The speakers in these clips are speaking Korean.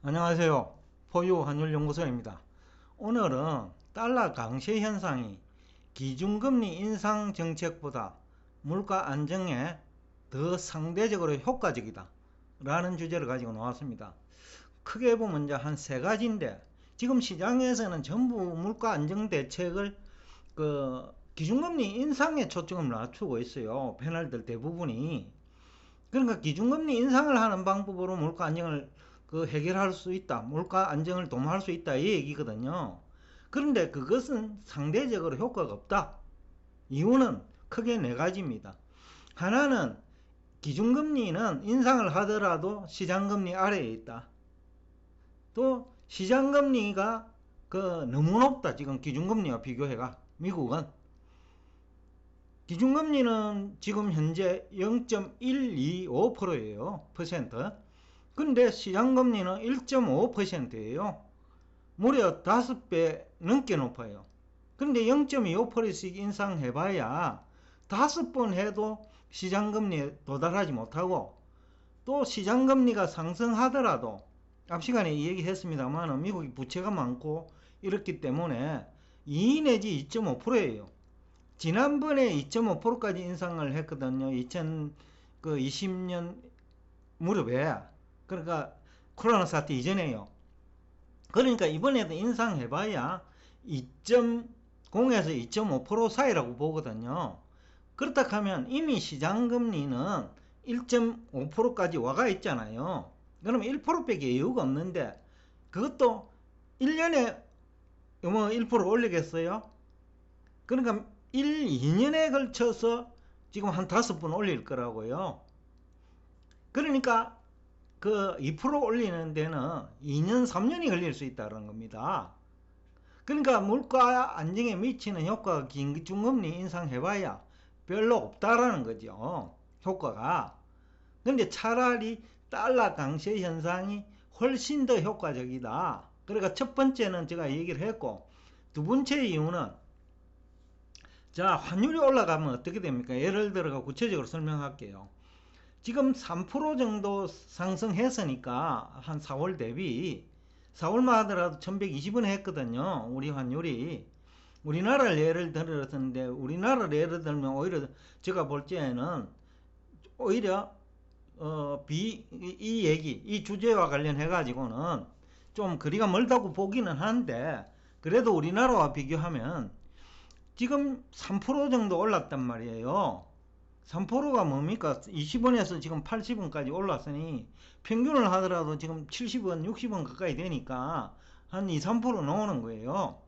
안녕하세요. 포유환율연구소입니다. 오늘은 달러 강세 현상이 기준금리 인상 정책보다 물가 안정에 더 상대적으로 효과적이다 라는 주제를 가지고 나왔습니다. 크게 보면 이제 한 세 가지인데, 지금 시장에서는 전부 물가 안정 대책을 기준금리 인상에 초점을 맞추고 있어요. 패널들 대부분이. 그러니까 기준금리 인상을 하는 방법으로 물가 안정을 해결할 수 있다. 물가 안정을 도모할 수 있다. 이 얘기거든요. 그런데 그것은 상대적으로 효과가 없다. 이유는 크게 네 가지입니다. 하나는 기준금리는 인상을 하더라도 시장금리 아래에 있다. 또 시장금리가 너무 높다. 지금 기준금리와 비교해가 미국은 기준금리는 지금 현재 0.125%예요. 퍼센트. 근데 시장금리는 1.5%예요. 무려 5배 넘게 높아요. 근데 0.25%씩 인상해봐야 5번 해도 시장금리에 도달하지 못하고, 또 시장금리가 상승하더라도 앞 시간에 얘기했습니다만 미국이 부채가 많고 이렇기 때문에 2 내지 2.5%예요. 지난번에 2.5%까지 인상을 했거든요. 2020년 무렵에. 그러니까 코로나 사태 이전에요. 그러니까 이번에도 인상해봐야 2.0에서 2.5% 사이라고 보거든요. 그렇다 하면 이미 시장금리는 1.5%까지 와가 있잖아요. 그러면 1%밖에 이유가 없는데, 그것도 1년에 뭐 1% 올리겠어요? 그러니까 2년에 걸쳐서 지금 한 5번 올릴 거라고요. 그러니까 2% 올리는 데는 2년, 3년이 걸릴 수 있다는 겁니다. 그러니까 물가 안정에 미치는 효과가 기준금리 인상해봐야 별로 없다라는 거죠. 효과가. 근데 차라리 달러 강세 현상이 훨씬 더 효과적이다. 그러니까 첫 번째는 제가 얘기를 했고, 두 번째 이유는, 자, 환율이 올라가면 어떻게 됩니까? 예를 들어 구체적으로 설명할게요. 지금 3% 정도 상승했으니까 한 4월 대비 4월만 하더라도 1120원 했거든요. 우리 환율이. 우리나라를 예를 들었는데, 우리나라를 예를 들면 오히려 제가 볼 때에는 오히려 이 얘기, 이 주제와 관련해 가지고는 좀 거리가 멀다고 보기는 한데, 그래도 우리나라와 비교하면 지금 3% 정도 올랐단 말이에요. 3%가 뭡니까? 20원에서 지금 80원까지 올랐으니 평균을 하더라도 지금 70원, 60원 가까이 되니까 한 2, 3% 나오는 거예요.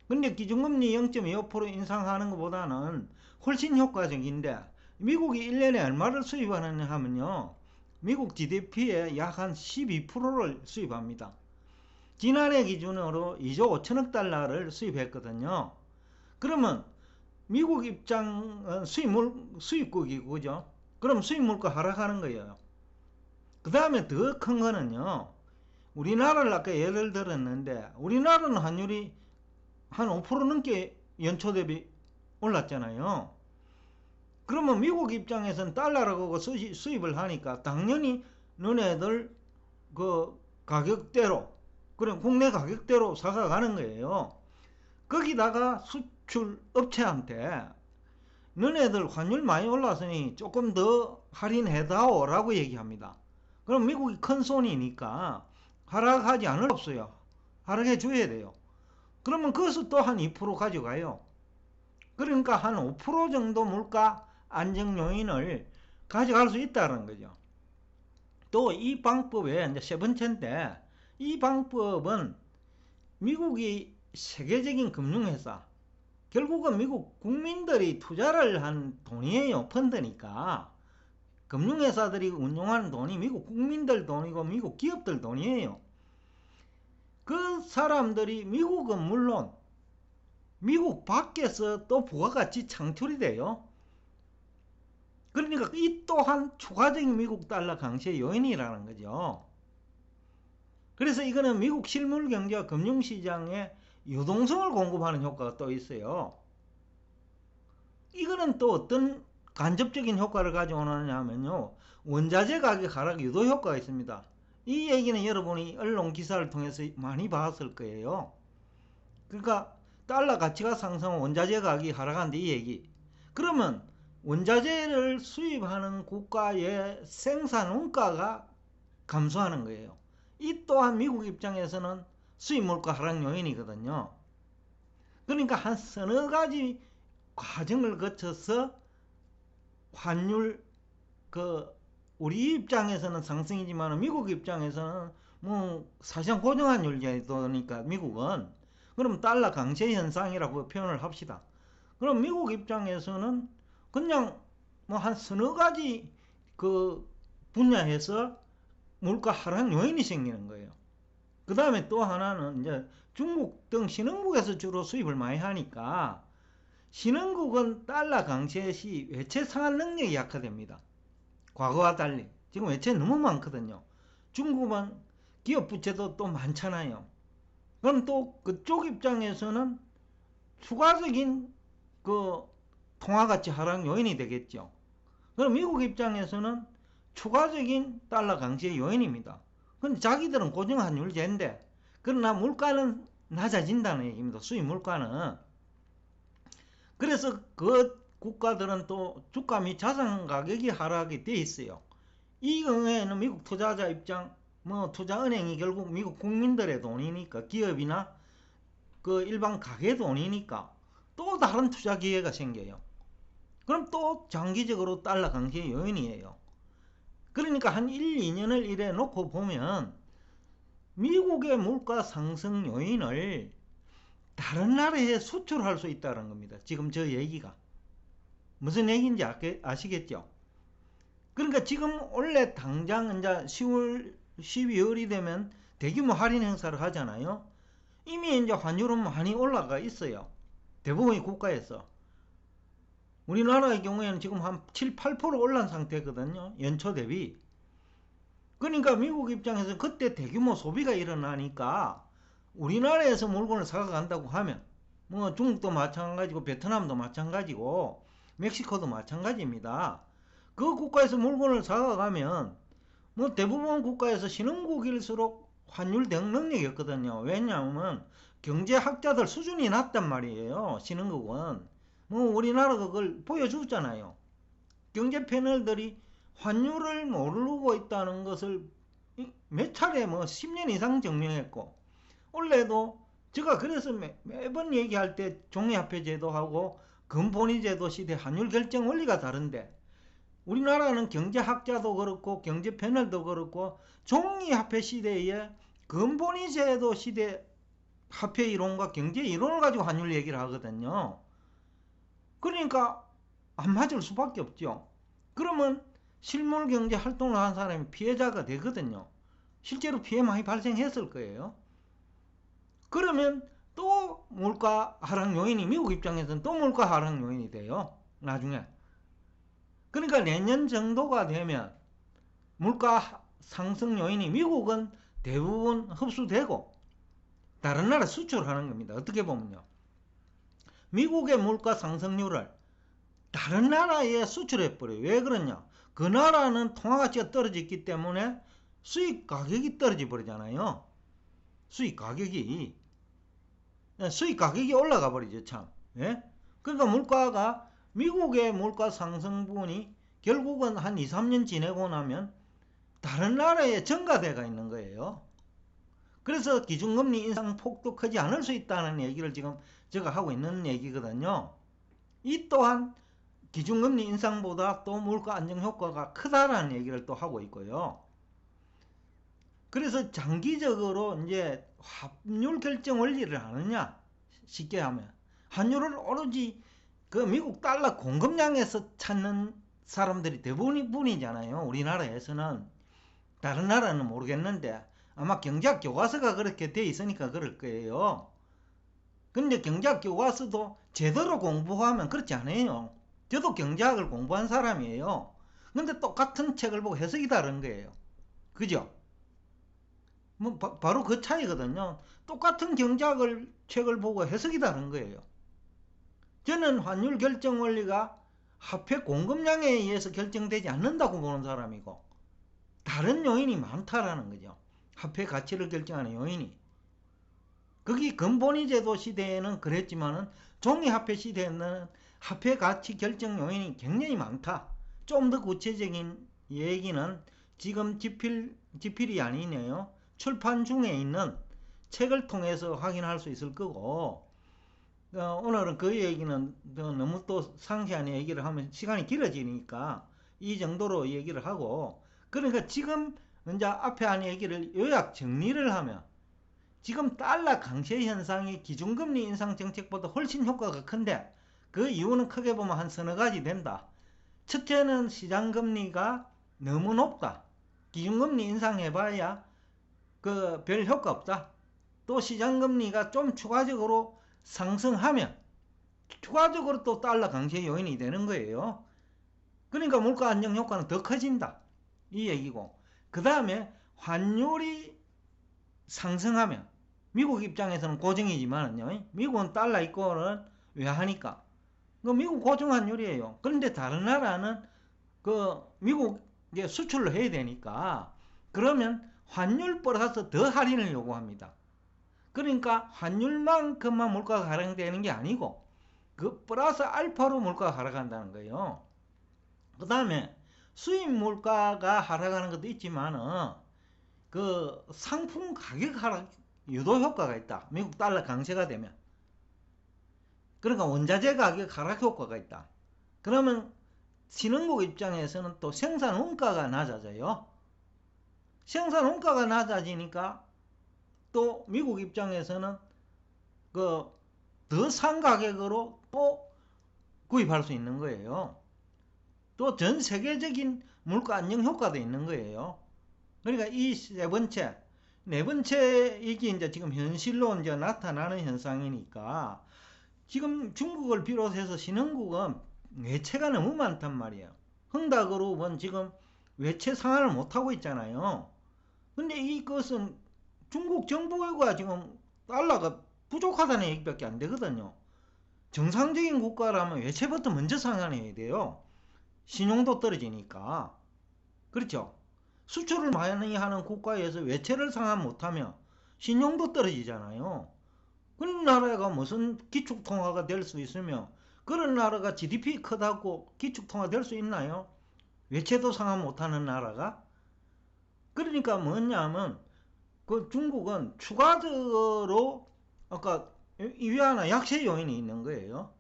근데 기준금리 0.25% 인상하는 것보다는 훨씬 효과적인데, 미국이 1년에 얼마를 수입하느냐 하면요, 미국 GDP의 약 한 12%를 수입합니다. 지난해 기준으로 2조 5천억 달러를 수입했거든요. 그러면 미국 입장은 수입국이고, 그죠? 그럼 수입 물가 하락하는 거예요. 그 다음에 더 큰 거는요, 우리나라를 아까 예를 들었는데, 우리나라는 환율이 한 5% 넘게 연초 대비 올랐잖아요. 그러면 미국 입장에서는 달러라고 수입을 하니까 당연히 너네들 가격대로, 그럼 국내 가격대로 사가가는 거예요. 거기다가 수출 업체한테 너네들 환율 많이 올랐으니 조금 더 할인해다오 라고 얘기합니다. 그럼 미국이 큰 손이니까 하락하지 않을 수 없어요. 하락해 줘야 돼요. 그러면 그것을 또 한 2% 가져가요. 그러니까 한 5% 정도 물가 안정 요인을 가져갈 수 있다는 거죠. 또 이 방법의 이제 세 번째인데, 이 방법은 미국이 세계적인 금융회사, 결국은 미국 국민들이 투자를 한 돈이에요. 펀드니까. 금융회사들이 운용하는 돈이 미국 국민들 돈이고 미국 기업들 돈이에요. 그 사람들이, 미국은 물론 미국 밖에서 또 부가가치 창출이 돼요. 그러니까 이 또한 추가적인 미국 달러 강세 요인이라는 거죠. 그래서 이거는 미국 실물 경제와 금융시장에 유동성을 공급하는 효과가 또 있어요. 이거는 또 어떤 간접적인 효과를 가져오느냐 하면요, 원자재 가격 하락 유도 효과가 있습니다. 이 얘기는 여러분이 언론 기사를 통해서 많이 봤을 거예요. 그러니까 달러 가치가 상승하면 원자재 가격이 하락한다 이 얘기. 그러면 원자재를 수입하는 국가의 생산 원가가 감소하는 거예요. 이 또한 미국 입장에서는 수입 물가 하락 요인이거든요. 그러니까 한 서너 가지 과정을 거쳐서 환율 우리 입장에서는 상승이지만 미국 입장에서는 뭐 사실상 고정환율 제도니까 미국은 그럼 달러 강세 현상이라고 표현을 합시다. 그럼 미국 입장에서는 그냥 뭐 한 서너 가지 분야에서 물가 하락 요인이 생기는 거예요. 그 다음에 또 하나는 이제 중국 등 신흥국에서 주로 수입을 많이 하니까 신흥국은 달러 강세 시 외채 상환 능력이 약화됩니다. 과거와 달리 지금 외채 너무 많거든요. 중국은 기업 부채도 또 많잖아요. 그럼 또 그쪽 입장에서는 추가적인 통화가치 하락 요인이 되겠죠. 그럼 미국 입장에서는 추가적인 달러 강세 요인입니다. 근데 자기들은 고정환율제인데 그러나 물가는 낮아진다는 얘기입니다. 수입 물가는. 그래서 그 국가들은 또 주가 및 자산 가격이 하락이 돼 있어요. 이 경우에는 미국 투자자 입장, 투자은행이 결국 미국 국민들의 돈이니까 기업이나 일반 가게 돈이니까 또 다른 투자 기회가 생겨요. 그럼 또 장기적으로 달러 강세 요인이에요. 그러니까 한 1, 2년을 이래 놓고 보면 미국의 물가 상승 요인을 다른 나라에 수출할 수 있다는 겁니다. 지금 저 얘기가. 무슨 얘기인지 아시겠죠? 그러니까 지금 원래 당장 이제 10월, 12월이 되면 대규모 할인 행사를 하잖아요. 이미 이제 환율은 많이 올라가 있어요. 대부분의 국가에서. 우리나라의 경우에는 지금 한 7, 8% 올란 상태거든요. 연초 대비. 그러니까 미국 입장에서 그때 대규모 소비가 일어나니까 우리나라에서 물건을 사간다고 하면 뭐 중국도 마찬가지고 베트남도 마찬가지고 멕시코도 마찬가지입니다. 그 국가에서 물건을 사가면 뭐 대부분 국가에서 신흥국일수록 환율 대응 능력이 없거든요. 왜냐하면 경제학자들 수준이 낮단 말이에요. 신흥국은. 뭐 우리나라가 그걸 보여주잖아요. 경제 패널들이 환율을 모르고 있다는 것을 몇 차례 10년 이상 증명했고 원래도 제가 그래서 매번 얘기할 때 종이화폐 제도하고 금본위 제도 시대 환율 결정 원리가 다른데 우리나라는 경제학자도 그렇고 경제 패널도 그렇고 종이화폐 시대에 금본위 제도 시대 화폐 이론과 경제 이론을 가지고 환율 얘기를 하거든요. 그러니까 안 맞을 수밖에 없죠. 그러면 실물 경제 활동을 한 사람이 피해자가 되거든요. 실제로 피해 많이 발생했을 거예요. 그러면 또 물가 하락 요인이 미국 입장에서는 또 물가 하락 요인이 돼요. 나중에. 그러니까 내년 정도가 되면 물가 상승 요인이 미국은 대부분 흡수되고 다른 나라 수출하는 겁니다. 어떻게 보면요. 미국의 물가 상승률을 다른 나라에 수출해버려요. 왜 그러냐. 그 나라는 통화가치가 떨어졌기 때문에 수입 가격이 떨어져 버리잖아요. 수입 가격이 올라가 버리죠. 참. 예? 그러니까 물가가 미국의 물가 상승 부분이 결국은 한 2, 3년 지내고 나면 다른 나라에 전가돼가 있는 거예요. 그래서 기준금리 인상 폭도 크지 않을 수 있다는 얘기를 지금 제가 하고 있는 얘기거든요. 이 또한 기준금리 인상보다 또 물가 안정 효과가 크다라는 얘기를 또 하고 있고요. 그래서 장기적으로 이제 환율 결정 원리를 아느냐? 쉽게 하면 환율을 오로지 미국 달러 공급량에서 찾는 사람들이 대부분이잖아요. 우리나라에서는. 다른 나라는 모르겠는데 아마 경제학 교과서가 그렇게 돼 있으니까 그럴 거예요. 근데 경제학 교과서도 제대로 공부하면 그렇지 않아요. 저도 경제학을 공부한 사람이에요. 근데 똑같은 책을 보고 해석이 다른 거예요. 그죠? 바로 그 차이거든요. 똑같은 경제학을 책을 보고 해석이 다른 거예요. 저는 환율 결정 원리가 화폐 공급량에 의해서 결정되지 않는다고 보는 사람이고 다른 요인이 많다라는 거죠. 화폐 가치를 결정하는 요인이. 거기 근본위 제도 시대에는 그랬지만은 종이화폐 시대에는 화폐 가치 결정 요인이 굉장히 많다. 좀 더 구체적인 얘기는 지금 지필이 아니네요. 출판 중에 있는 책을 통해서 확인할 수 있을 거고, 오늘은 그 얘기는 너무 또 상세한 얘기를 하면 시간이 길어지니까 이 정도로 얘기를 하고, 그러니까 지금 이제 앞에 한 얘기를 요약 정리를 하면, 지금 달러 강세 현상이 기준금리 인상 정책보다 훨씬 효과가 큰데, 그 이유는 크게 보면 한 서너 가지 된다. 첫째는 시장금리가 너무 높다. 기준금리 인상해봐야 그 별 효과 없다. 또 시장금리가 좀 추가적으로 상승하면 추가적으로 또 달러 강세 요인이 되는 거예요. 그러니까 물가 안정 효과는 더 커진다. 이 얘기고. 그 다음에 환율이 상승하면, 미국 입장에서는 고정이지만요. 미국은 달러 입고를 왜 하니까? 미국 고정 환율이에요. 그런데 다른 나라는 그 미국에 수출을 해야 되니까, 그러면 환율 플러스 더 할인을 요구합니다. 그러니까 환율만큼만 물가가 하락되는 게 아니고 그 플러스 알파로 물가가 하락한다는 거예요. 그 다음에 수입 물가가 하락하는 것도 있지만은 그 상품 가격 하락 유도 효과가 있다. 미국 달러 강세가 되면. 그러니까 원자재 가격 하락 효과가 있다. 그러면 신흥국 입장에서는 또 생산 원가가 낮아져요. 생산 원가가 낮아지니까 또 미국 입장에서는 그 더 싼 가격으로 또 구입할 수 있는 거예요. 또 전 세계적인 물가 안정 효과도 있는 거예요. 그러니까 이 네 번째 이게 이제 지금 현실로 이제 나타나는 현상이니까, 지금 중국을 비롯해서 신흥국은 외채가 너무 많단 말이에요. 흥다그룹은 지금 외채 상환을 못하고 있잖아요. 근데 이것은 중국 정부가 지금 달러가 부족하다는 얘기밖에 안 되거든요. 정상적인 국가라면 외채부터 먼저 상환해야 돼요. 신용도 떨어지니까. 그렇죠? 수출을 많이 하는 국가에서 외채를 상환 못하면 신용도 떨어지잖아요. 그런 나라가 무슨 기축통화가 될 수 있으며, 그런 나라가 GDP 크다고 기축통화 될 수 있나요? 외채도 상환 못하는 나라가? 그러니까 뭐냐면 그 중국은 추가적으로 아까 위안화 약세 요인이 있는 거예요.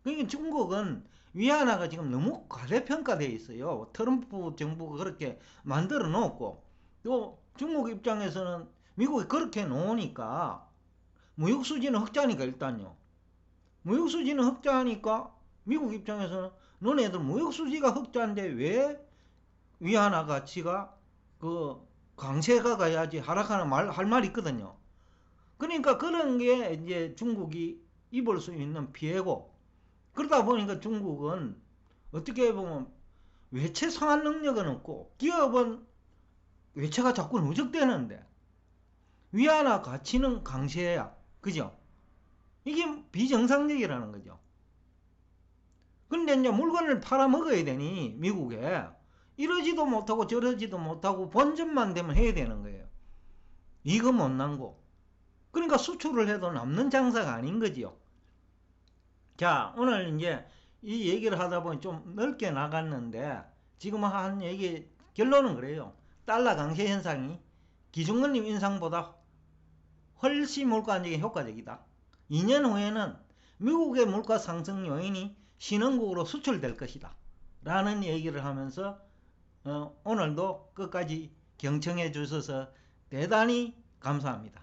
그러니까 중국은 위안화가 지금 너무 과대평가되어 있어요. 트럼프 정부가 그렇게 만들어 놓고, 또 중국 입장에서는 미국이 그렇게 놓으니까 무역수지는 흑자니까, 일단요. 무역수지는 흑자니까 미국 입장에서는 너네들 무역수지가 흑자인데 왜 위안화 가치가 그 강세가 가야지 하락하는 할 말이 있거든요. 그러니까 그런 게 이제 중국이 입을 수 있는 피해고, 그러다 보니까 중국은 어떻게 보면 외채 상환 능력은 없고, 기업은 외채가 자꾸 누적되는데 위안화 가치는 강세야. 그죠? 이게 비정상적이라는 거죠. 근데 이제 물건을 팔아먹어야 되니 미국에 이러지도 못하고 저러지도 못하고 본전만 되면 해야 되는 거예요. 이거 못난 거. 그러니까 수출을 해도 남는 장사가 아닌 거지요. 자, 오늘 이제 이 얘기를 하다 보니 좀 넓게 나갔는데, 지금 한 얘기 결론은 그래요. 달러 강세 현상이 기준금리 인상보다 훨씬 물가 안정에 효과적이다. 2년 후에는 미국의 물가 상승 요인이 신흥국으로 수출될 것이다. 라는 얘기를 하면서 오늘도 끝까지 경청해 주셔서 대단히 감사합니다.